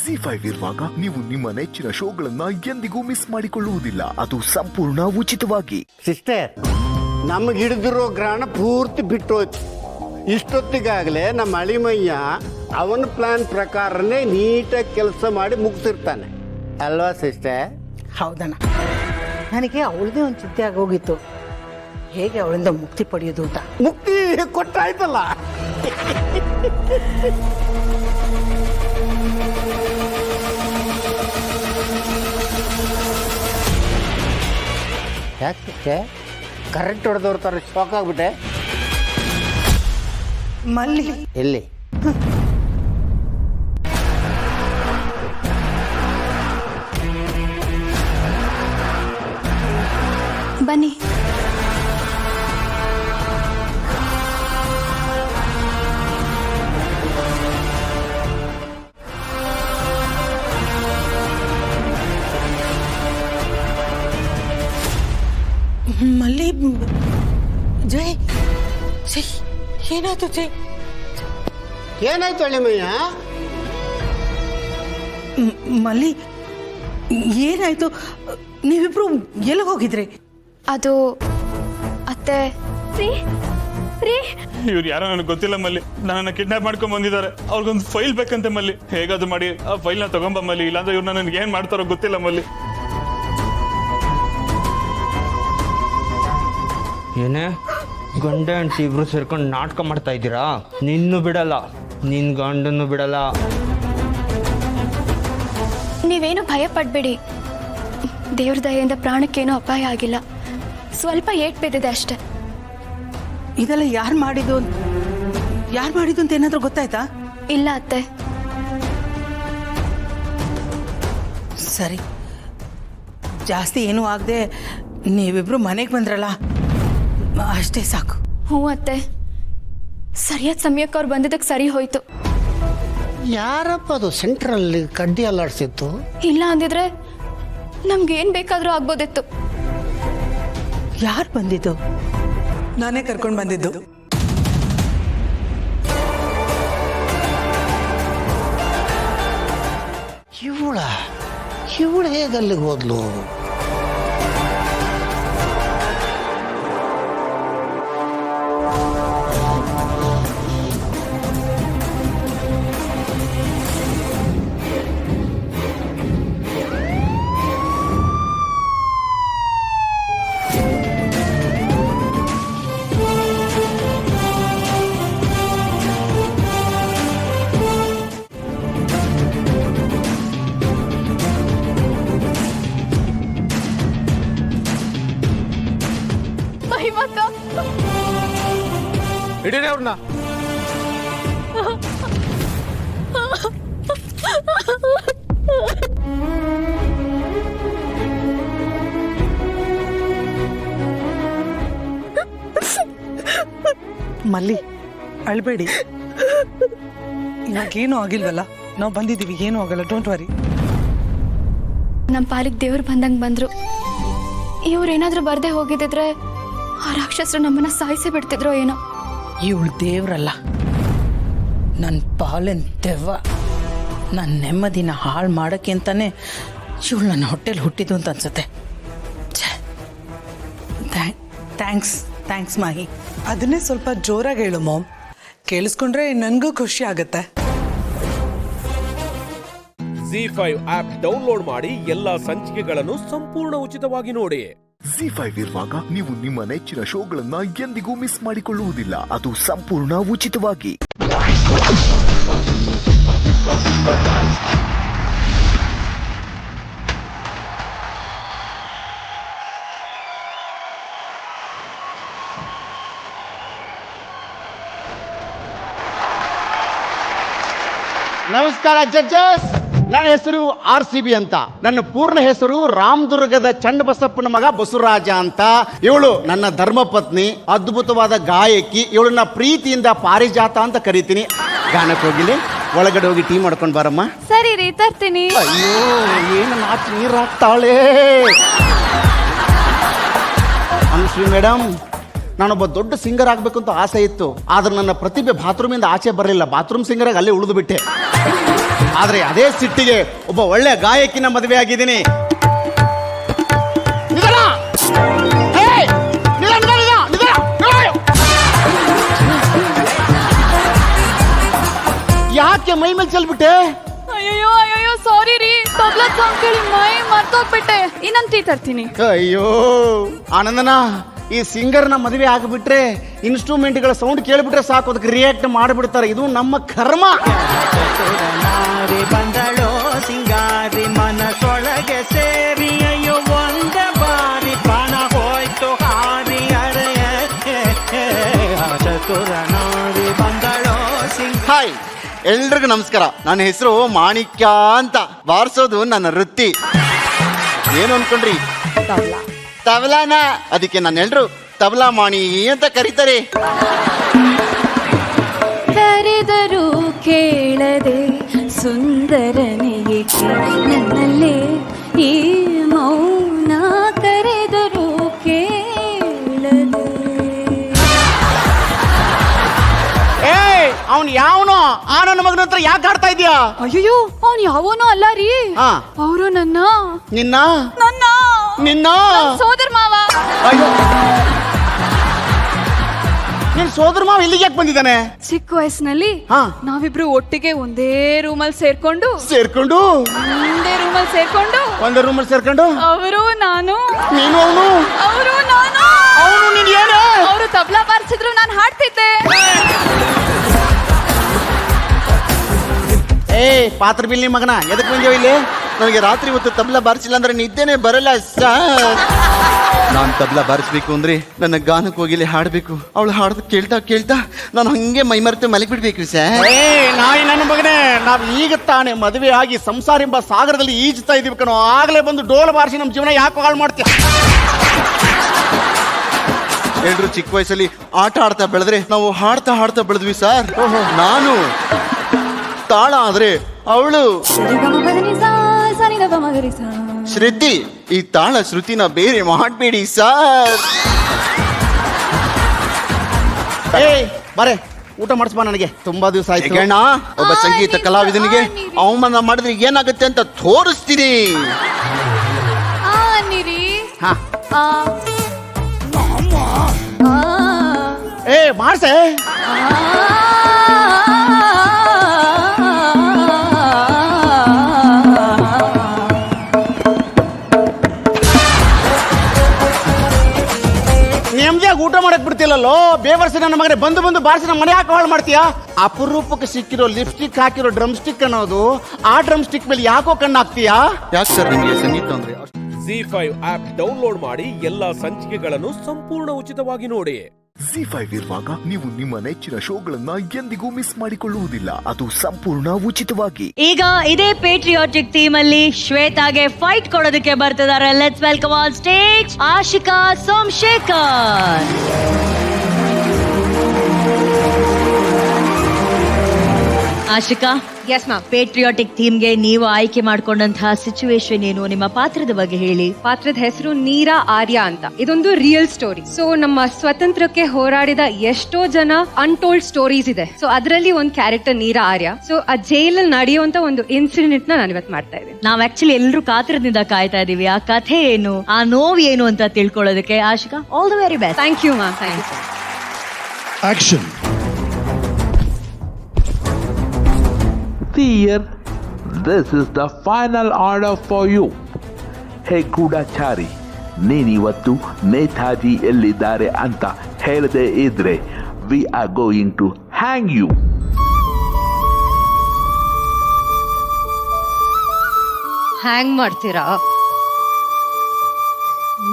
ZEE5 ಇರುವಾಗ ನೀವು ನಿಮ್ಮ ನೆಚ್ಚಿನ ಶೋಗಳನ್ನ ಎಂದಿಗೂ ಮಿಸ್ ಮಾಡಿಕೊಳ್ಳುವುದಿಲ್ಲ. ಅದು ಸಂಪೂರ್ಣ ಉಚಿತವಾಗಿ. ಸಿಸ್ಟರ್, ನಮ್ಗೆ ಹಿಡಿದಿರೋ ಗ್ರಹಣ ಪೂರ್ತಿ ಬಿಟ್ಟೋಯ್ತು. ಇಷ್ಟೊತ್ತಿಗಾಗಲೇ ನಮ್ಮ ಅಳಿಮಯ್ಯ ಅವನ ಪ್ಲಾನ್ ಪ್ರಕಾರನೇ ನೀಟಾಗಿ ಕೆಲಸ ಮಾಡಿ ಮುಗಿಸಿರ್ತಾನೆ ಅಲ್ವಾ ಸಿಸ್ಟರ್? ಹೌದಣ್ಣ, ನನಗೆ ಅವಳದೇ ಒಂದು ಚಿಂತೆ ಆಗೋಗಿತ್ತು, ಹೇಗೆ ಅವಳಿಂದ ಮುಕ್ತಿ ಪಡೆಯೋದು ಅಂತ. ಮುಕ್ತಿ ಕೊಟ್ಟಾಯ್ತಲ್ಲ. ಯಾಕೆ ಕರೆಂಟ್ ಹೊಡೆದವ್ರ ಥರ ಶಾಕ್ ಆಗ್ಬಿಟ್ಟೆ? ಮಲ್ಲಿ ಎಲ್ಲಿ? ಬನ್ನಿ. ಮಲ್ಲಿ, ಜೈ ಜೈ, ಏನಾಯ್ತು ಜೈ? ಏನಾಯ್ತು ಅಳಿಮಯ್ಯ? ಮಲ್ಲಿ, ಏನಾಯ್ತು? ನೀವಿಬ್ರು ಎಲ್ಲ ಹೋಗಿದ್ರಿ? ಅದು ಅತ್ತೆ. ಇವ್ರು ಯಾರೋ ನನಗೆ ಗೊತ್ತಿಲ್ಲ ಮಲ್ಲಿ. ನನ್ನನ್ನು ಕಿಡ್ನಾಪ್ ಮಾಡ್ಕೊಂಡ್ ಬಂದಿದ್ದಾರೆ. ಅವ್ರಿಗೊಂದು ಫೈಲ್ ಬೇಕಂತೆ ಮಲ್ಲಿ. ಹೇಗಾದ್ರು ಮಾಡಿ ಆ ಫೈಲ್ನ ತಗೊಂಬ ಮಲ್ಲಿ, ಇಲ್ಲಾಂದ್ರೆ ಇವ್ರು ನನಗೆ ಏನ್ ಮಾಡ್ತಾರೋ ಗೊತ್ತಿಲ್ಲ ಮಲ್ಲಿ. ಏನೇ ಗಂಡ ಹೆಂಡತಿ ಇಬ್ರು ಸೇರ್ಕೊಂಡು ನಾಟಕ ಮಾಡ್ತಾ ಇದ್ದೀರಾ? ನಿನ್ನೂ ಬಿಡಲ್ಲ, ನಿನ್ನ ಗಂಡನ್ನು ಬಿಡಲ್ಲ. ನೀವೇನು ಭಯ ಪಡ್ಬೇಡಿ. ದೇವ್ರ ದಯೆಯಿಂದ ಪ್ರಾಣಕ್ಕೇನೂ ಅಪಾಯ ಆಗಿಲ್ಲ. ಸ್ವಲ್ಪ ಏಟ್ ಬಿದ್ದಿದೆ ಅಷ್ಟೆ. ಇದೆಲ್ಲ ಯಾರು ಮಾಡಿದ್ದು ಅಂತ ಏನಾದ್ರೂ ಗೊತ್ತಾಯ್ತಾ? ಇಲ್ಲ ಅತ್ತೆ. ಸರಿ, ಜಾಸ್ತಿ ಏನೂ ಆಗದೆ ನೀವಿಬ್ರು ಮನೆಗೆ ಬಂದ್ರಲ್ಲ, ಅಷ್ಟೇ ಸಾಕು. ಹ್ಞೂ ಅತ್ತೆ, ಸರಿಯಾದ ಸಮಯಕ್ಕೆ ಅವ್ರು ಬಂದಿದ್ದಕ್ಕೆ ಸರಿ ಹೋಯ್ತು. ಯಾರಪ್ಪ ಅದು ಸೆಂಟ್ರಲ್ಲಿ ಕಡ್ಡಿ ಅಲ್ಲಾಡ್ಸಿತ್ತು? ಇಲ್ಲ ಅಂದಿದ್ರೆ ನಮ್ಗೇನ್ ಬೇಕಾದ್ರೂ ಆಗ್ಬೋದಿತ್ತು. ಯಾರು ಬಂದಿದ್ದು? ನಾನೇ ಕರ್ಕೊಂಡು ಬಂದಿದ್ದು. ಇವಳು ಹೇಗಲ್ಲಿಗೆ ಹೋದ್ಲು? ಹಿಡೀರಿ ಅವ್ರನ್ನ. ಮಲ್ಲಿ, ಅಳ್ಬೇಡಿ. ಇವಾಗೇನು ಆಗಿಲ್ವಲ್ಲ, ನಾವು ಬಂದಿದ್ದೀವಿ, ಏನೂ ಆಗಲ್ಲ, ಡೋಂಟ್ ವರಿ. ನಮ್ಮ ಪಾಲಿಗೆ ದೇವ್ರು ಬಂದಂಗೆ ಬಂದ್ರು. ಇವ್ರೇನಾದ್ರೂ ಬರ್ದೇ ಹೋಗಿದ್ದಿದ್ರೆ ಆ ರಾಕ್ಷಸರು ನಮ್ಮನ್ನ ಸಾಯಿಸಿ ಬಿಡ್ತಿದ್ರು ಏನೋ. ಇವಳು ದೇವ್ರಲ್ಲ, ನನ್ನ ಪಾಲಿನ ದೆವ್ವ. ನನ್ನ ನೆಮ್ಮದಿನ ಹಾಳು ಮಾಡೋಕ್ಕೆ ಅಂತಾನೆ ಇವಳು ನನ್ನ ಹೊಟ್ಟೆಲಿ ಹುಟ್ಟಿದ್ದು ಅಂತ ಅನ್ಸುತ್ತೆ. ಥ್ಯಾಂಕ್ಸ್ ಮಾಹಿ. ಅದನ್ನೇ ಸ್ವಲ್ಪ ಜೋರಾಗಿ ಹೇಳು ಮಾಮ್, ಕೇಳಿಸ್ಕೊಂಡ್ರೆ ನನಗೂ ಖುಷಿ ಆಗುತ್ತೆ. ZEE5 ಆಪ್ ಡೌನ್ಲೋಡ್ ಮಾಡಿ ಎಲ್ಲಾ ಸಂಚಿಕೆಗಳನ್ನು ಸಂಪೂರ್ಣ ಉಚಿತವಾಗಿ ನೋಡಿ. ZEE5 ಇರುವಾಗ ನೀವು ನಿಮ್ಮ ನೆಚ್ಚಿನ ಶೋಗಳನ್ನ ಎಂದಿಗೂ ಮಿಸ್ ಮಾಡಿಕೊಳ್ಳುವುದಿಲ್ಲ. ಅದು ಸಂಪೂರ್ಣ ಉಚಿತವಾಗಿ. ನಮಸ್ಕಾರ ಜಡ್ಜಸ್. ನನ್ನ ಹೆಸರು RCB ಅಂತ. ನನ್ನ ಪೂರ್ಣ ಹೆಸರು ರಾಮದುರ್ಗದ ಚನ್ನಬಸಪ್ಪನ ಮಗ ಬಸವರಾಜ ಅಂತ. ಇವಳು ನನ್ನ ಧರ್ಮಪತ್ನಿ, ಅದ್ಭುತವಾದ ಗಾಯಕಿ. ಇವಳನ್ನ ಪ್ರೀತಿಯಿಂದ ಪಾರಿಜಾತ ಅಂತ ಕರಿತೀನಿ. ಗಾನಕ್ಕೆ ಹೋಗಿಲಿ, ಒಳಗಡೆ ಹೋಗಿ ಟೀ ಮಾಡ್ಕೊಂಡು ಬಾರಮ್ಮ. ಸರಿ ರೀ, ತರ್ತೀನಿ. ಅಯ್ಯೋ, ಏನು ನಾಚಿ ನೀರಾಗ್ತಾಳೆ. ಅನುಶ್ರೀ ಮೇಡಮ್, ನಾನೊಬ್ಬ ದೊಡ್ಡ ಸಿಂಗರ್ ಆಗ್ಬೇಕು ಅಂತ ಆಸೆ ಇತ್ತು. ಆದ್ರೆ ನನ್ನ ಪ್ರತಿಭೆ ಬಾತ್ರೂಮಿಂದ ಆಚೆ ಬರಲಿಲ್ಲ. ಬಾತ್ರೂಮ್ ಸಿಂಗರ್ ಆಗಿ ಅಲ್ಲೇ ಉಳಿದು ಬಿಟ್ಟೆ. ಆದ್ರೆ ಅದೇ ಸಿಟ್ಟಿಗೆ ಒಬ್ಬ ಒಳ್ಳೆ ಗಾಯಕಿನ ಮದುವೆ ಆಗಿದ್ದೀನಿ. ಯಾಕೆ ಮೈ ಮೇಲೆ ಚೆಲ್ಬಿಟ್ಟೆ? ಅಯ್ಯೋ ಅಯ್ಯೋ ಸಾರಿ ರೀ, ತಬ್ಲಾ ಸಾಂಗ್ ಕೇಳಿ ಮೈ ಮರ್ತೋಗ್ಬಿಟ್ಟೆ. ಇನ್ನೊಂದು ಟೀ ತರ್ತೀನಿ. ಅಯ್ಯೋ ಆನಂದನ, ಈ ಸಿಂಗರ್ನ ಮದುವೆ ಆಗಿಬಿಟ್ರೆ ಇನ್ಸ್ಟ್ರೂಮೆಂಟ್ಗಳ ಸೌಂಡ್ ಕೇಳಿಬಿಟ್ರೆ ಸಾಕು, ಅದಕ್ಕೆ ರಿಯಾಕ್ಟ್ ಮಾಡಿಬಿಡ್ತಾರೆ. ಇದು ನಮ್ಮ ಕರ್ಮ. ಬಂದಳೋ ಸಿಂಗಾರಿ ಮನಸೊಳಗೆ ಸೇರಿ ಅಯ್ಯೋ ಒಂದ ಬಾರಿ ಪ್ರಾಣ ಹೋಯ್ತು ಹಾರಿ ಚತುರನಾರಿ ಬಂದಳೋ ಸಿಂಗ. ಹಾಯ್, ಎಲ್ರಿಗೂ ನಮಸ್ಕಾರ. ನನ್ನ ಹೆಸರು ಮಾಣಿಕ್ಯ ಅಂತ. ಬಾರಿಸೋದು ನನ್ನ ವೃತ್ತಿ. ಏನು ಅನ್ಕೊಂಡ್ರಿ? ತಬಲಾನ. ಅದಕ್ಕೆ ನನ್ನ ಎಲ್ರು ತಬಲಾ ಮಾಣಿ ಅಂತ ಕರೀತಾರೆ. ಕರೆದರೂ ಕೇಳದೆ ಸುಂದರನೆಯೇ ನನ್ನಲ್ಲೇ ಈ ಮೌನ, ಕರೆದರೂ ಕೇಳದೆ. ಅವನು ಯಾವನೋ ಆ ನನ್ನ ಮಗನ ಹತ್ರ ಯಾಕೆ ಆಡ್ತಾ ಇದೀಯಾ? ಅಯ್ಯೋ ಅವ್ನು ಯಾವನೋ ಅಲ್ಲ ರೀ, ಹಾ. ಅವರು ನನ್ನ ನಿನ್ನ ನನ್ನ ನಿನ್ನ ಸೋದರ ಮಾವ. ಅಯ್ಯೋ, ನಿನ್ ಸೋದರ ಮಾವ ಇಲ್ಲಿಗೆ ಯಾಕೆ ಬಂದಿದ್ದಾನೆ? ಚಿಕ್ಕ ವಯಸ್ಸಿನಲ್ಲಿ ಹಾ. ನಾವಿಬ್ರು ಒಟ್ಟಿಗೆ ಒಂದೇ ರೂಮಲ್ಲಿ ಸೇರ್ಕೊಂಡು ಒಂದೇ ರೂಮಲ್ಲಿ ಸೇರ್ಕೊಂಡು ಒಂದೇ ರೂಮಲ್ಲಿ ಸೇರ್ಕೊಂಡು ಅವರು ನಾನು ನೀನು ಅವನು ಅವರು ನಾನು ಅವನು ನೀನ್ ಏನು? ಅವರು ತಬ್ಲಾ ಬಾರಿಸಿದ್ರು ನಾನು ಹಾಡ್ತಿದ್ದೆ. ಪಾತ್ರ ಬಿಲ್ಲಿ ಮಗನ, ಎದಕ್ ಬಂದೇವ ಇಲ್ಲಿ? ನನಗೆ ರಾತ್ರಿ ಹೊತ್ತು ತಬ್ಲಾ ಬಾರಿಸಿಲ್ಲ ಅಂದ್ರೆ ನಿದ್ದೆನೆ ಬರಲ್ಲ ಸರ್. ನಾನು ತಬ್ಲಾ ಬಾರಿಸ್ಬೇಕು ಅಂದ್ರೆ ನನ್ನ ಗಾನಕ್ಕೆ ಹೋಗಿಲಿ ಹಾಡ್ಬೇಕು. ಅವಳು ಹಾಡ್ದು ಕೇಳ್ತಾ ಕೇಳ್ತಾ ನಾನು ಹಂಗೆ ಮೈ ಮರೆತು ಮಲಗಿ ಬಿಡ್ಬೇಕು ಸರ್. ನಾಯಿ ನನ್ನ ಮಗನೇ, ನಾವ್ ಈಗ ತಾನೇ ಮದುವೆ ಆಗಿ ಸಂಸಾರ ಎಂಬ ಸಾಗರದಲ್ಲಿ ಈಜ್ತಾ ಇದೀವಿ ಕಣೋ. ಆಗ್ಲೇ ಬಂದು ಡೋಲ್ ಬಾರಿಸಿ ನಮ್ಮ ಜೀವನ ಯಾಕೆ ಹಾಳು ಮಾಡ್ತೀಯ? ಎಲ್ರು ಚಿಕ್ಕ ವಯಸ್ಸಲ್ಲಿ ಆಟ ಆಡ್ತಾ ಬೆಳೆದ್ರೆ ನಾವು ಹಾಡ್ತಾ ಹಾಡ್ತಾ ಬೆಳೆದ್ವಿ ಸರ್. ನಾನು ತಾಳ ಆದ್ರೆ ಅವಳು ಶ್ರುತಿ. ಈ ತಾಳ ಶ್ರುತಿನ ಬೇರೆ ಮಾಡಬೇಡಿ ಸರ್. ಬರೇ ಊಟ ಮಾಡಿಸ್ಬಾ, ನನಗೆ ತುಂಬಾ ದಿವಸ ಆಯ್ತು. ಅಣ್ಣ, ಒಬ್ಬ ಸಂಗೀತ ಕಲಾವಿದನಿಗೆ ಅವಮಾನ ಮಾಡಿದ್ರೆ ಏನಾಗುತ್ತೆ ಅಂತ ತೋರಿಸ್ತೀನಿ. ಹಾ, ಮಾಡ್ಸೆ. ನೆಮ್ಮದಿಯಾಗಿ ಊಟ ಮಾಡಕ್ ಬಿಡ್ತಿಲ್ಲಲ್ಲೋ. ಬೇವರ್ಸಿ ನನ್ನ ಮಗನೇ, ಬಂದು ಬಂದು ಬಾರಿಸಿ ನಮ್ಮ ಮನೆ ಯಾಕೆ ಹಾಳು ಮಾಡ್ತೀಯಾ? ಅಪರೂಪಕ್ಕೆ ಸಿಕ್ಕಿರೋ ಲಿಪ್ಸ್ಟಿಕ್ ಹಾಕಿರೋ ಡ್ರಮ್ ಸ್ಟಿಕ್ ಅನ್ನೋದು ಆ ಡ್ರಮ್ ಸ್ಟಿಕ್ ಮೇಲೆ ಯಾಕೋ ಕಣ್ಣು ಹಾಕ್ತೀಯಾ? ಯಾಕೆ ಸರ್ ನಿಮಗೆ ಸಂಗೀತ ಅಂದ್ರೆ? ZEE5 ಆಪ್ ಡೌನ್ಲೋಡ್ ಮಾಡಿ ಎಲ್ಲಾ ಸಂಚಿಕೆಗಳನ್ನು ಸಂಪೂರ್ಣ ಉಚಿತವಾಗಿ ನೋಡಿ. ZEE5 ಇರುವಾಗ ನೀವು ನಿಮ್ಮ ನೆಚ್ಚಿನ ಶೋಗಳನ್ನ ಎಂದಿಗೂ ಮಿಸ್ ಮಾಡಿಕೊಳ್ಳುವುದಿಲ್ಲ. ಅದು ಸಂಪೂರ್ಣ ಉಚಿತವಾಗಿ. ಈಗ ಇದೇ ಪೇಟ್ರಿಯಾಟಿಕ್ ಥೀಮ್ ಅಲ್ಲಿ ಶ್ವೇತಾಗೆ ಫೈಟ್ ಕೊಡೋದಕ್ಕೆ ಬರ್ತಿದ್ದಾರೆ. Let's welcome on stage Ashika Somashekar. Ashika, yes ma'am. Patriotic ಥೀಮ್ಗೆ ನೀವು ಆಯ್ಕೆ ಮಾಡ್ಕೊಂಡಂತಹ ಸಿಚುವೇಶನ್ ಏನು? ನಿಮ್ಮ ಪಾತ್ರದ ಬಗ್ಗೆ ಹೇಳಿ. ಪಾತ್ರದ ಹೆಸರು ನೀರಾ ಆರ್ಯ ಅಂತ. ಇದೊಂದು ರಿಯಲ್ ಸ್ಟೋರಿ. ಸೊ ನಮ್ಮ ಸ್ವತಂತ್ರಕ್ಕೆ ಹೋರಾಡಿದ ಎಷ್ಟೋ ಜನ ಅನ್ಟೋಲ್ಡ್ ಸ್ಟೋರೀಸ್ ಇದೆ. ಸೊ ಅದರಲ್ಲಿ ಒಂದು ಕ್ಯಾರೆಕ್ಟರ್ ನೀರಾ ಆರ್ಯ. ಸೊ ಆ ಜೈಲಲ್ಲಿ ನಡೆಯುವಂತ ಒಂದು ಇನ್ಸಿಡೆಂಟ್ ನಾನು ಇವತ್ತು ಮಾಡ್ತಾ ಇದ್ದೀನಿ. ನಾವ್ ಆಕ್ಚುಲಿ ಎಲ್ಲರೂ ಕಾತರದಿಂದ ಕಾಯ್ತಾ ಇದೀವಿ. ಆ ಕಥೆ ಏನು, ಆ ನೋವು ಏನು ಅಂತ ತಿಳ್ಕೊಳ್ಳೋದಕ್ಕೆ. Ashika, all the very best. Thank you ma'am. Thank you. Action. Dear, this is the final order for you. Hey ಗೂಢಚಾರಿ, ನೀನಿವತ್ತು ನೇತಾಜಿ ಎಲ್ಲಿದ್ದಾರೆ ಅಂತ ಹೇಳದೆ ಇದ್ರೆ we are going to hang you. ಹ್ಯಾಂಗ್ ಮಾಡ್ತೀರಾ?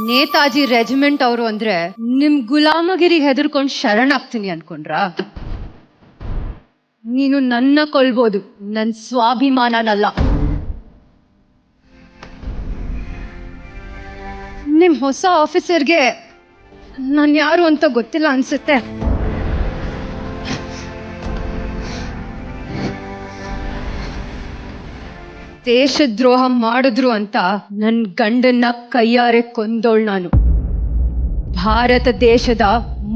ನೇತಾಜಿ ರೆಜಿಮೆಂಟ್ ಅವರು ಅಂದ್ರೆ ನಿಮ್ ಗುಲಾಮಗಿರಿಗೆ ಹೆದರ್ಕೊಂಡು ಶರಣಾಗ್ತೀನಿ ಅನ್ಕೊಂಡ್ರಾ? ನೀನು ನನ್ನ ಕೊಲ್ಬೋದು, ನನ್ನ ಸ್ವಾಭಿಮಾನನಲ್ಲ. ನಿಮ್ ಹೊಸ ಆಫೀಸರ್ಗೆ ನಾನು ಯಾರು ಅಂತ ಗೊತ್ತಿಲ್ಲ ಅನ್ಸುತ್ತೆ. ದೇಶದ್ರೋಹ ಮಾಡಿದ್ರು ಅಂತ ನನ್ನ ಗಂಡನ್ನ ಕೈಯಾರೆ ಕೊಂದೋಳ್ ನಾನು. ಭಾರತ ದೇಶದ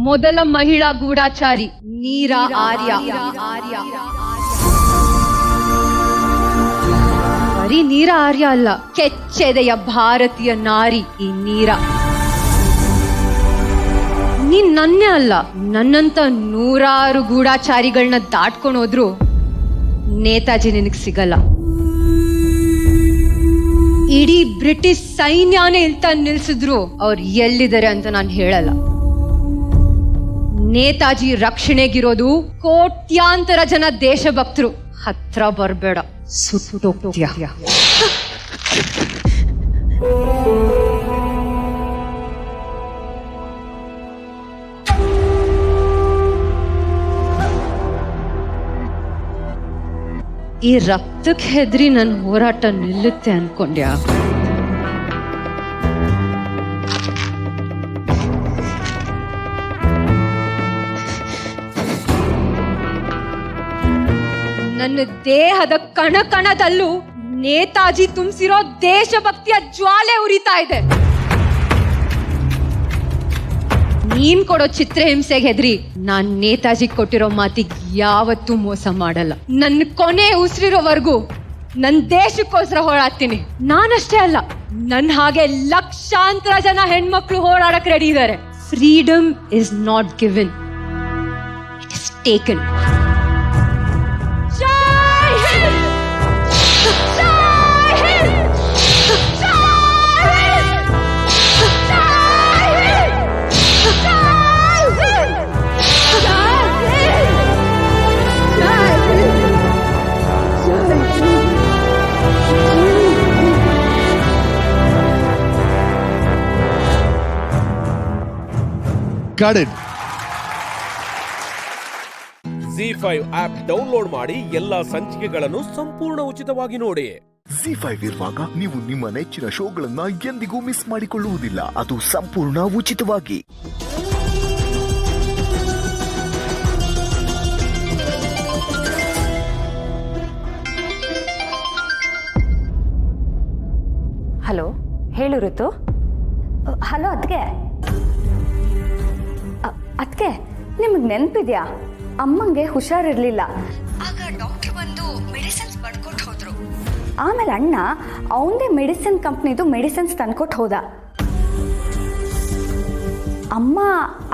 ಮೊದಲ ಮಹಿಳಾ ಗೂಢಾಚಾರಿ ನೀರಾ ಆರ್ಯ. ಬರೀ ನೀರಾ ಆರ್ಯ ಅಲ್ಲ, ಕೆಚ್ಚೆದೆಯ ಭಾರತೀಯ ನಾರಿ ಈ ನೀರಾ. ನೀನ್ ನನ್ನೇ ಅಲ್ಲ, ನನ್ನಂತ ನೂರಾರು ಗೂಢಾಚಾರಿಗಳನ್ನ ದಾಟ್ಕೊಂಡು ಹೋದ್ರು ನೇತಾಜಿ ನಿನಗ್ ಸಿಗಲ್ಲ. ಇಡೀ ಬ್ರಿಟಿಷ್ ಸೈನ್ಯನೇ ಇಲ್ತಾ ನಿಲ್ಸಿದ್ರು ಅವ್ರು ಎಲ್ಲಿದ್ದಾರೆ ಅಂತ ನಾನು ಹೇಳಲ್ಲ. ನೇತಾಜಿ ರಕ್ಷಣೆಗಿರೋದು ಕೋಟ್ಯಾಂತರ ಜನ ದೇಶಭಕ್ತರು. ಹತ್ರ ಬರ್ಬೇಡ, ಸುಟ್ಟೋಗ್ತೀಯ. ಈ ರಕ್ತಕ್ಕೆ ಹೆದ್ರಿ ನನ್ನ ಹೋರಾಟ ನಿಲ್ಲುತ್ತೆ ಅನ್ಕೊಂಡ್ಯಾ? ನನ್ನ ದೇಹದ ಕಣಕಣದಲ್ಲೂ ನೇತಾಜಿ ತುಂಬಿಸಿರೋ ದೇಶಭಕ್ತಿಯ ಜ್ವಾಲೆ ಉರಿತಾ ಇದೆ. ನೀನ್ ಕೊಡೋ ಚಿತ್ರಹಿಂಸೆಗೆ ಹೆದ್ರಿ ನಾನ್ ನೇತಾಜಿ ಕೊಟ್ಟಿರೋ ಮಾತಿಗೆ ಯಾವತ್ತೂ ಮೋಸ ಮಾಡಲ್ಲ. ನನ್ನ ಕೊನೆ ಉಸಿರಿರೋವರೆಗೂ ನನ್ ದೇಶಕ್ಕೋಸ್ಕರ ಹೋರಾಡ್ತೀನಿ. ನಾನಷ್ಟೇ ಅಲ್ಲ, ನನ್ ಹಾಗೆ ಲಕ್ಷಾಂತರ ಜನ ಹೆಣ್ಮಕ್ಳು ಹೋರಾಡಕ್ ರೆಡಿ ಇದ್ದಾರೆ. Freedom is not given, it is taken. Got it. ZEE5 app download ಮಾಡಿ ಎಲ್ಲಾ ಸಂಚಿಕೆಗಳನ್ನು ಸಂಪೂರ್ಣ ಉಚಿತವಾಗಿ ನೋಡಿ. ZEE5 ಇರುವಾಗ ನೀವು ನಿಮ್ಮ ನೆಚ್ಚಿನ ಶೋಗಳನ್ನ ಎಂದಿಗೂ ಮಿಸ್ ಮಾಡಿಕೊಳ್ಳುವುದಿಲ್ಲ. ಅದು ಸಂಪೂರ್ಣ ಉಚಿತವಾಗಿ. ಹಲೋ, ಹೇಳು ಋತು. ಹಲೋ ಅದ್ಕೆ ಅದಕ್ಕೆ ನಿಮಗೆ ನೆನಪಿದ್ಯಾ? ಅಮ್ಮಂಗೆ ಹುಷಾರಿರ್ಲಿಲ್ಲ. ಆಗ ಡಾಕ್ಟರ್ ಬಂದು ಮೆಡಿಸಿನ್ಸ್ ಬರ್ಕೊಟ್ಟು ಹೋದ್ರು. ಆಮೇಲೆ ಅಣ್ಣ ಅವನದೇ ಮೆಡಿಸಿನ್ ಕಂಪ್ನಿದು ಮೆಡಿಸಿನ್ಸ್ ತಂದ್ಕೊಟ್ಟು ಹೋದ. ಅಮ್ಮ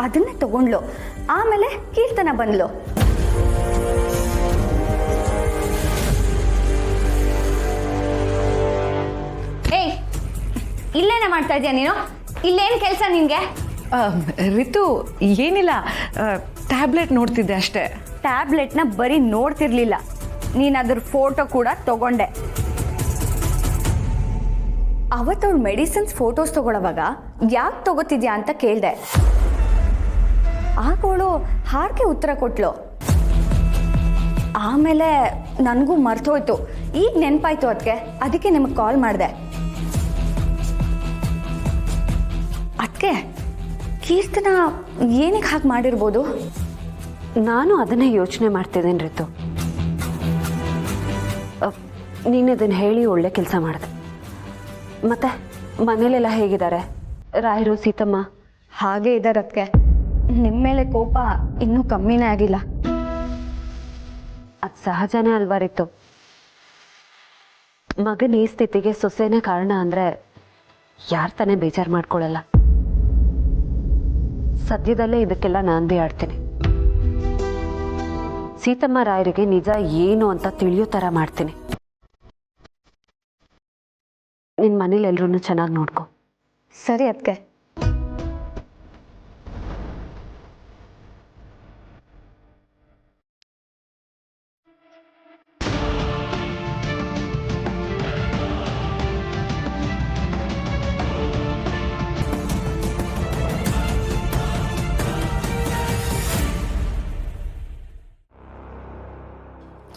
ಅದನ್ನೇ ತಗೊಂಡ್ಲು. ಆಮೇಲೆ ಕೀರ್ತನ ಬಂದ್ಲು. ಏಯ್, ಇಲ್ಲೇನ ಮಾಡ್ತಾ ಇದೀಯ ನೀನು? ಇಲ್ಲೇನು ಕೆಲಸ ನಿನ್ಗೆ? ರಿತು, ಏನಿಲ್ಲ, ಟ್ಯಾಬ್ಲೆಟ್ ನೋಡ್ತಿದ್ದೆ ಅಷ್ಟೇ. ಟ್ಯಾಬ್ಲೆಟ್ನ ಬರೀ ನೋಡ್ತಿರ್ಲಿಲ್ಲ, ನೀನು ಅದ್ರ ಫೋಟೋ ಕೂಡ ತಗೊಂಡೆ. ಅವತ್ತವಳು ಮೆಡಿಸಿನ್ಸ್ ಫೋಟೋಸ್ ತಗೊಳ್ಳೋವಾಗ ಯಾಕೆ ತಗೋತಿದ್ಯಾ ಅಂತ ಕೇಳಿದೆ. ಆಗ ಅವಳು ಹಾರ್ಕೆ ಉತ್ತರ ಕೊಟ್ಲು. ಆಮೇಲೆ ನನಗೂ ಮರ್ತೋಯ್ತು. ಈಗ ನೆನಪಾಯ್ತು ಅದಕ್ಕೆ ನಿಮಗೆ ಕಾಲ್ ಮಾಡಿದೆ. ಅದಕ್ಕೆ ಕೀರ್ತನ ಏನಕ್ಕೆ ಹಾಗೆ ಮಾಡಿರ್ಬೋದು? ನಾನು ಅದನ್ನೇ ಯೋಚನೆ ಮಾಡ್ತಿದ್ದೇನೆ ರಿತು. ನೀನು ಅದನ್ನು ಹೇಳಿ ಒಳ್ಳೆ ಕೆಲಸ ಮಾಡಿದೆ. ಮತ್ತೆ ಮನೇಲೆಲ್ಲ ಹೇಗಿದ್ದಾರೆ? ರಾಯರು, ಸೀತಮ್ಮ? ಹಾಗೆ ಇದ್ದಾರೆ ಅದಕ್ಕೆ. ನಿಮ್ಮ ಮೇಲೆ ಕೋಪ ಇನ್ನೂ ಕಮ್ಮಿನೇ ಆಗಿಲ್ಲ. ಅದು ಸಹಜನೇ ಅಲ್ವಾ ರಿತು? ಮಗನ ಈ ಸ್ಥಿತಿಗೆ ಸೊಸೆನೇ ಕಾರಣ ಅಂದರೆ ಯಾರು ತಾನೇ ಬೇಜಾರು ಮಾಡ್ಕೊಳ್ಳಲ್ಲ. ಸದ್ಯದಲ್ಲೇ ಇದಕ್ಕೆಲ್ಲ ನಾಂದಿ ಆಡ್ತೀನಿ. ಸೀತಮ್ಮ ರಾಯರಿಗೆ ನಿಜ ಏನು ಅಂತ ತಿಳಿಯೋ ಥರ ಮಾಡ್ತೀನಿ. ನಿನ್ನ ಮನೇಲಿ ಎಲ್ಲರೂ ಚೆನ್ನಾಗಿ ನೋಡ್ಕೊ. ಸರಿ ಅದಕ್ಕೆ.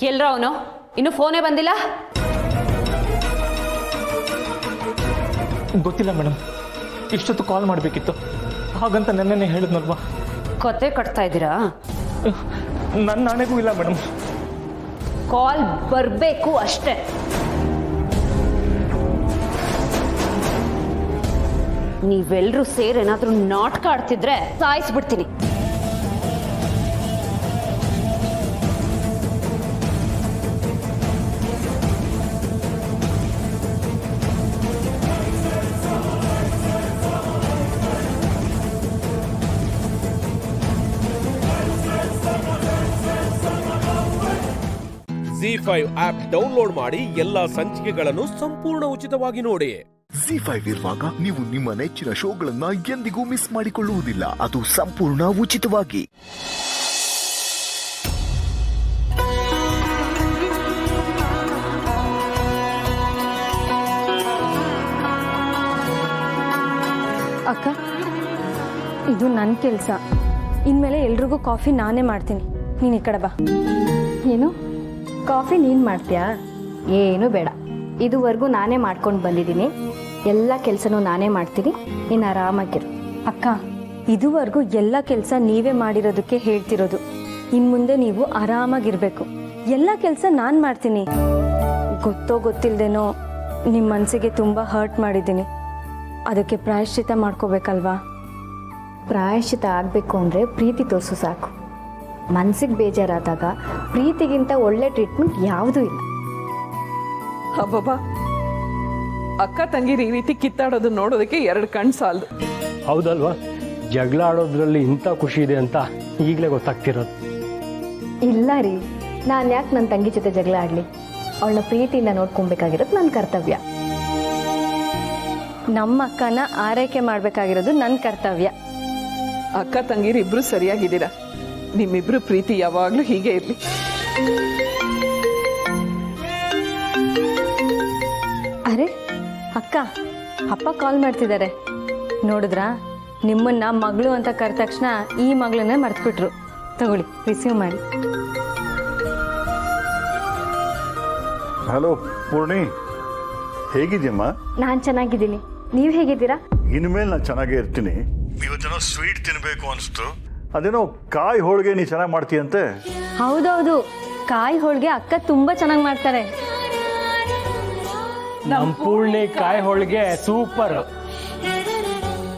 ಎಲ್ಲರ ಅವನು ಇನ್ನು ಫೋನೇ ಬಂದಿಲ್ಲ? ಗೊತ್ತಿಲ್ಲ ಮೇಡಮ್, ಇಷ್ಟೊತ್ತು ಕಾಲ್ ಮಾಡಬೇಕಿತ್ತು, ಹಾಗಂತ ನನ್ನೇ ಹೇಳಿದ್ನಲ್ವಾ. ಕತೆ ಕಟ್ತಾ ಇದ್ದೀರಾ? ನನ್ನ ನಾಣೆಗೂ ಇಲ್ಲ ಮೇಡಮ್. ಕಾಲ್ ಬರಬೇಕು ಅಷ್ಟೇ. ನೀವೆಲ್ಲರೂ ಸೇರಿ ಏನಾದರೂ ನಾಟಕ ಆಡ್ತಿದ್ರೆ ಸಾಯಿಸ್ಬಿಡ್ತೀನಿ. ಜಿ5 ಆಪ್ ಡೌನ್ಲೋಡ್ ಮಾಡಿ ಎಲ್ಲಾ ಸಂಚಿಕೆಗಳನ್ನು ಸಂಪೂರ್ಣ ಉಚಿತವಾಗಿ ನೋಡಿ. ಜಿ5 ಇರುವಾಗ ನೀವು ನಿಮ್ಮ ನೆಚ್ಚಿನ ಶೋಗಳನ್ನ ಎಂದಿಗೂ ಮಿಸ್ ಮಾಡಿಕೊಳ್ಳುವುದಿಲ್ಲ. ಅದು ಸಂಪೂರ್ಣ ಉಚಿತವಾಗಿ. ಅಕ್ಕ, ಇದು ನನ್ನ ಕೆಲಸ. ಇನ್ಮೇಲೆ ಎಲ್ರಿಗೂ ಕಾಫಿ ನಾನೇ ಮಾಡ್ತೀನಿ. ನೀನು ಈ ಕಡೆ ಬಾ. ಏನು ಕಾಫಿ ನೀನು ಮಾಡ್ತೀಯಾ? ಏನು ಬೇಡ, ಇದುವರೆಗೂ ನಾನೇ ಮಾಡ್ಕೊಂಡು ಬಂದಿದ್ದೀನಿ. ಎಲ್ಲ ಕೆಲಸನೂ ನಾನೇ ಮಾಡ್ತೀನಿ, ನೀನು ಆರಾಮಾಗಿರು. ಅಕ್ಕ, ಇದುವರೆಗೂ ಎಲ್ಲ ಕೆಲಸ ನೀವೇ ಮಾಡಿರೋದಕ್ಕೆ ಹೇಳ್ತಿರೋದು. ಇನ್ನು ಮುಂದೆ ನೀವು ಆರಾಮಾಗಿರ್ಬೇಕು. ಎಲ್ಲ ಕೆಲಸ ನಾನು ಮಾಡ್ತೀನಿ. ಗೊತ್ತೋ ಗೊತ್ತಿಲ್ಲದೇನೋ ನಿಮ್ಮ ಮನಸ್ಸಿಗೆ ತುಂಬ ಹರ್ಟ್ ಮಾಡಿದ್ದೀನಿ. ಅದಕ್ಕೆ ಪ್ರಾಯಶ್ಚಿತ್ತ ಮಾಡ್ಕೋಬೇಕಲ್ವಾ? ಪ್ರಾಯಶ್ಚಿತ ಆಗಬೇಕು ಅಂದರೆ ಪ್ರೀತಿ ತೋರಿಸು ಸಾಕು. ಮನಸ್ಸಿಗೆ ಬೇಜಾರಾದಾಗ ಪ್ರೀತಿಗಿಂತ ಒಳ್ಳೆ ಟ್ರೀಟ್ಮೆಂಟ್ ಯಾವುದೂ ಇಲ್ಲ. ಅಬ್ಬಬ್ಬಾ, ಅಕ್ಕ ತಂಗಿರು ಈ ರೀತಿ ಕಿತ್ತಾಡೋದು ನೋಡೋದಕ್ಕೆ 2 ಕಣ್ಣು ಸಾಲದು. ಹೌದಲ್ವಾ? ಜಗಳ ಆಡೋದ್ರಲ್ಲಿ ಇಂಥ ಖುಷಿ ಇದೆ ಅಂತ ಈಗಲೇ ಗೊತ್ತಾಗ್ತಿರೋದು. ಇಲ್ಲ ರೀ, ನಾನು ಯಾಕೆ ನನ್ನ ತಂಗಿ ಜೊತೆ ಜಗಳ ಆಡಲಿ? ಅವಳನ್ನ ಪ್ರೀತಿಯಿಂದ ನೋಡ್ಕೊಬೇಕಾಗಿರೋದು ನನ್ನ ಕರ್ತವ್ಯ. ನಮ್ಮ ಅಕ್ಕನ ಆರೈಕೆ ಮಾಡಬೇಕಾಗಿರೋದು ನನ್ನ ಕರ್ತವ್ಯ. ಅಕ್ಕ ತಂಗಿರು ಇಬ್ರು ಸರಿಯಾಗಿದ್ದೀರಾ. ನಿಮ್ಮಿಬ್ರು ಪ್ರೀತಿ ಯಾವಾಗಲೂ ಹೀಗೆ ಇರಲಿ. ಅರೆ ಅಕ್ಕ, ಅಪ್ಪ ಕಾಲ್ ಮಾಡ್ತಿದ್ದಾರೆ. ನೋಡಿದ್ರಾ? ನಿಮ್ಮನ್ನ ಮಗಳು ಅಂತ ಕರೆದ ತಕ್ಷಣ ಈ ಮಗಳನ್ನೇ ಮರ್ತ್ಬಿಟ್ರು. ತಗೊಳ್ಳಿ, ರಿಸೀವ್ ಮಾಡಿ. ಹಲೋ ಪೂರ್ಣಿ, ಹೇಗಿದ್ಯಮ್ಮ? ನಾನು ಚೆನ್ನಾಗಿದ್ದೀನಿ, ನೀವು ಹೇಗಿದ್ದೀರಾ? ಇನ್ಮೇಲೆ ನಾನು ಚೆನ್ನಾಗೇ ಇರ್ತೀನಿ. ಇವತ್ತೇನೋ ಸ್ವೀಟ್ ತಿನ್ನಬೇಕು ಅನಿಸ್ತು. ಅದೇನೋ ಕಾಯಿ ಹೋಳಿಗೆ ನೀ ಚೆನ್ನಾಗಿ ಮಾಡ್ತೀಯಂತೆ. ಹೌದೌದು, ಕಾಯಿ ಹೋಳಿಗೆ ಅಕ್ಕ ತುಂಬಾ ಚೆನ್ನಾಗಿ ಮಾಡ್ತಾರೆ. ನಮ್ಮ ಪೂರ್ಣಿ ಕಾಯಿ ಹೋಳಿಗೆ ಸೂಪರ್.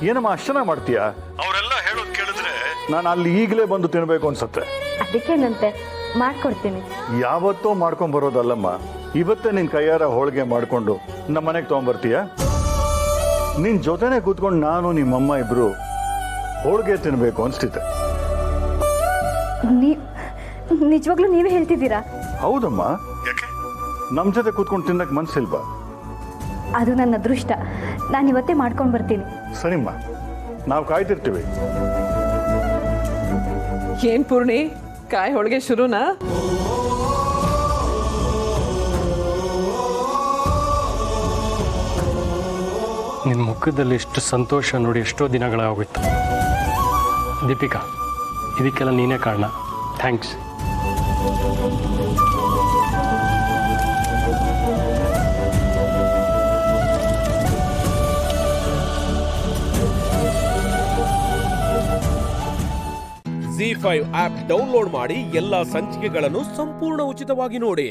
ಏನಮ್ಮ ಅಷ್ಟು ಚೆನ್ನಾಗಿ ಮಾಡ್ತೀಯಾ? ಅವರೆಲ್ಲ ಹೇಳೋದು ಕೇಳಿದ್ರೆ ನಾನು ಅಲ್ಲಿ ಈಗಲೇ ಬಂದು ತಿನ್ನಬೇಕು ಅನ್ಸುತ್ತೆ. ಅದಕ್ಕೇನಂತೆ, ಮಾಡ್ಕೊಡ್ತೀನಿ. ಯಾವತ್ತೋ ಮಾಡ್ಕೊಂಡ್ ಬರೋದಲ್ಲಮ್ಮ, ಇವತ್ತೇ ನಿನ್ನ ಕೈಯಾರ ಹೋಳಿಗೆ ಮಾಡಿಕೊಂಡು ನಮ್ಮ ಮನೆಗೆ ತೊಗೊಂಬರ್ತೀಯ? ನಿನ್ನ ಜೊತೆನೆ ಕೂತ್ಕೊಂಡು ನಾನು ನಿಮ್ಮಮ್ಮ ಇಬ್ರು ಹೋಳಿಗೆ ತಿನ್ನಬೇಕು ಅನಿಸ್ತಿದ್ದೆ. ನಿಜವಾಗ್ಲೂ ನೀವೇ ಹೇಳ್ತಿದ್ದೀರಾ? ಹೌದಮ್ಮ. ಯಾಕೆ ನಮ್ಮ ಜೊತೆ ಕೂತ್ಕೊಂಡು ತಿನ್ನಕ್ಕೆ ಮನಸ್ಸಿಲ್ವಾ? ಅದು ನನ್ನ ಅದೃಷ್ಟ. ನಾನು ಇವತ್ತೇ ಮಾಡ್ಕೊಂಡು ಬರ್ತೀನಿ. ಸರಿಮ್ಮ, ನಾವು ಕಾಯ್ತಿರ್ತೀವಿ. ಏನ್ ಪೂರ್ಣಿ, ಕಾಯಿ ಹೋಳಿಗೆ ಶುರುನಾ? ನಿನ್ನ ಮುಖದಲ್ಲಿ ಎಷ್ಟು ಸಂತೋಷ ನೋಡಿ ಎಷ್ಟೋ ದಿನಗಳಾಗೋಯ್ತು. ದೀಪಿಕಾ, ಇದಕ್ಕೆಲ್ಲ ನೀನೇ ಕಾರಣ. ಥ್ಯಾಂಕ್ಸ್. ಜಿ5 ಆಪ್ ಡೌನ್ಲೋಡ್ ಮಾಡಿ ಎಲ್ಲಾ ಸಂಚಿಕೆಗಳನ್ನು ಸಂಪೂರ್ಣ ಉಚಿತವಾಗಿ ನೋಡಿ.